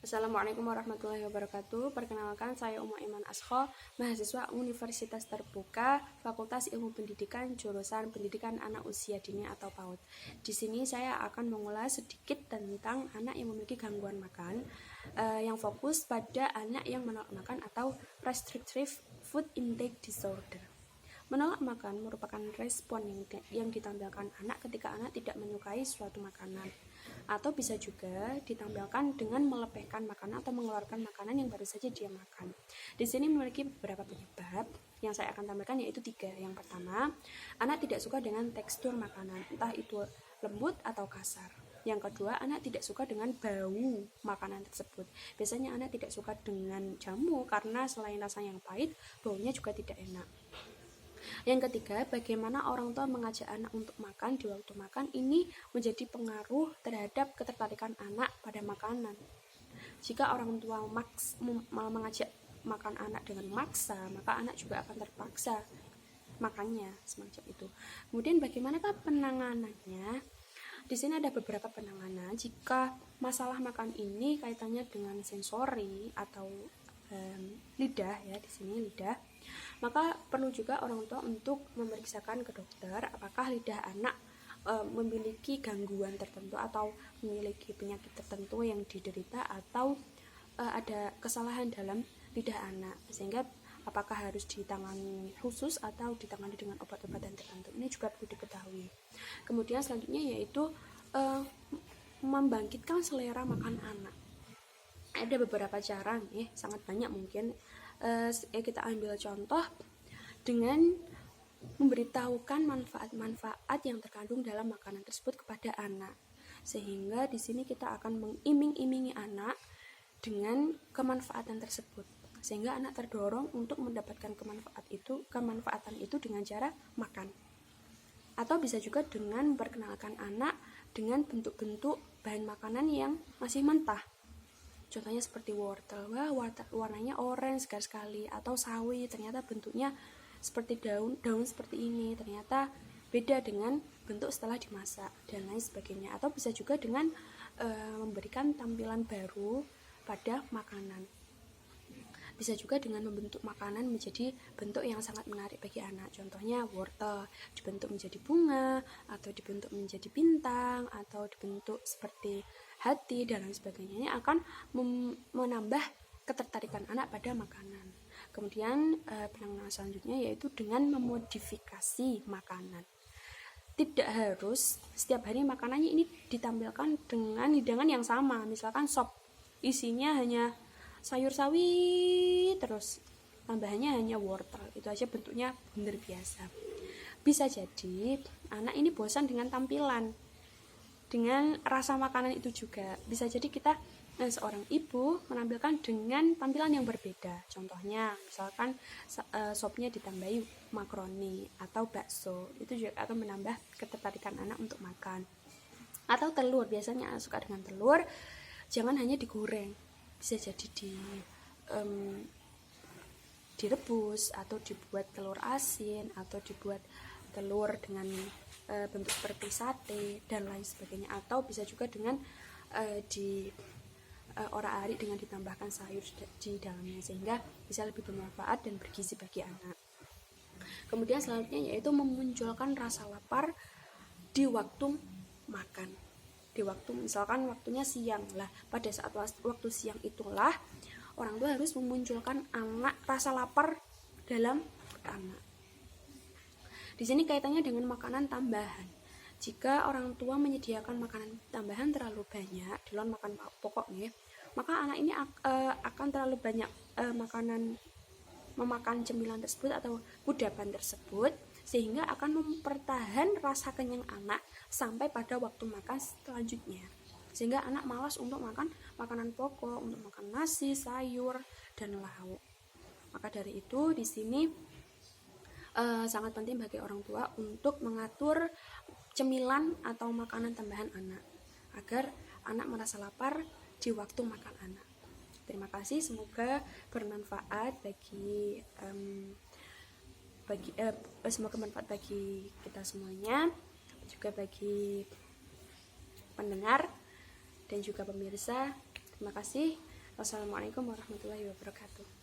Assalamualaikum warahmatullahi wabarakatuh. Perkenalkan, saya Uma Iman Askho, mahasiswa Universitas Terbuka, Fakultas Ilmu Pendidikan, jurusan Pendidikan Anak Usia Dini atau PAUD. Di sini saya akan mengulas sedikit tentang anak yang memiliki gangguan makan, yang fokus pada anak yang menolak makan atau restrictive food intake disorder. Menolak makan merupakan respon yang ditampilkan anak ketika anak tidak menyukai suatu makanan, atau bisa juga ditampilkan dengan melepehkan makanan atau mengeluarkan makanan yang baru saja dia makan. Di sini memiliki beberapa penyebab yang saya akan tampilkan, yaitu 3. Yang pertama, anak tidak suka dengan tekstur makanan, entah itu lembut atau kasar. Yang kedua, anak tidak suka dengan bau makanan tersebut. Biasanya anak tidak suka dengan jamu karena selain rasanya yang pahit, baunya juga tidak enak. Yang ketiga, bagaimana orang tua mengajak anak untuk makan di waktu makan ini menjadi pengaruh terhadap ketertarikan anak pada makanan. Jika orang tua mengajak makan anak dengan maksa, maka anak juga akan terpaksa makannya semacam itu. Kemudian bagaimanakah penanganannya? Di sini ada beberapa penanganan. Jika masalah makan ini kaitannya dengan sensori atau lidah, ya di sini lidah, maka perlu juga orang tua untuk memeriksakan ke dokter apakah lidah anak memiliki gangguan tertentu atau memiliki penyakit tertentu yang diderita, atau ada kesalahan dalam lidah anak, sehingga apakah harus ditangani khusus atau ditangani dengan obat-obatan tertentu. Ini juga perlu diketahui. Kemudian selanjutnya yaitu membangkitkan selera makan anak. Ada beberapa cara nih, sangat banyak mungkin. Kita ambil contoh dengan memberitahukan manfaat-manfaat yang terkandung dalam makanan tersebut kepada anak, sehingga di sini kita akan mengiming-imingi anak dengan kemanfaatan tersebut, sehingga anak terdorong untuk mendapatkan kemanfaatan itu dengan cara makan. Atau bisa juga dengan memperkenalkan anak dengan bentuk-bentuk bahan makanan yang masih mentah. Contohnya seperti wortel, warnanya orange segar sekali, atau sawi, ternyata bentuknya seperti daun seperti ini, ternyata beda dengan bentuk setelah dimasak, dan lain sebagainya. Atau bisa juga dengan memberikan tampilan baru pada makanan. Bisa juga dengan membentuk makanan menjadi bentuk yang sangat menarik bagi anak. Contohnya wortel dibentuk menjadi bunga, atau dibentuk menjadi bintang, atau dibentuk seperti hati, dan lain sebagainya. Ini akan menambah ketertarikan anak pada makanan. Kemudian penanganan selanjutnya yaitu dengan memodifikasi makanan. Tidak harus setiap hari makanannya ini ditampilkan dengan hidangan yang sama. Misalkan sop, isinya hanya sayur sawi terus, tambahannya hanya wortel, itu aja bentuknya bener biasa. Bisa jadi anak ini bosan dengan tampilan, dengan rasa makanan itu juga. Bisa jadi kita seorang ibu menampilkan dengan tampilan yang berbeda. Contohnya misalkan sopnya ditambahi makaroni atau bakso, itu juga akan menambah ketertarikan anak untuk makan. Atau telur, biasanya anak suka dengan telur, jangan hanya digoreng, bisa jadi direbus, atau dibuat telur asin, atau dibuat telur dengan bentuk seperti sate dan lain sebagainya. Atau bisa juga dengan orak-arik dengan ditambahkan sayur di dalamnya, sehingga bisa lebih bermanfaat dan bergizi bagi anak. Kemudian selanjutnya yaitu memunculkan rasa lapar di waktu makan. Di waktu, misalkan waktunya siang lah, pada saat waktu siang itulah orang tua harus memunculkan anak rasa lapar dalam anak. Di sini kaitannya dengan makanan tambahan. Jika orang tua menyediakan makanan tambahan terlalu banyak di luar makan pokoknya, maka anak ini akan terlalu banyak memakan cemilan tersebut atau kudapan tersebut, sehingga akan mempertahan rasa kenyang anak sampai pada waktu makan selanjutnya, sehingga anak malas untuk makan makanan pokok, untuk makan nasi, sayur, dan lauk. Maka dari itu di sini sangat penting bagi orang tua untuk mengatur cemilan atau makanan tambahan anak, agar anak merasa lapar di waktu makan anak. Terima kasih, semoga bermanfaat semoga bermanfaat bagi kita semuanya, juga bagi pendengar dan juga pemirsa. Terima kasih. Wassalamualaikum warahmatullahi wabarakatuh.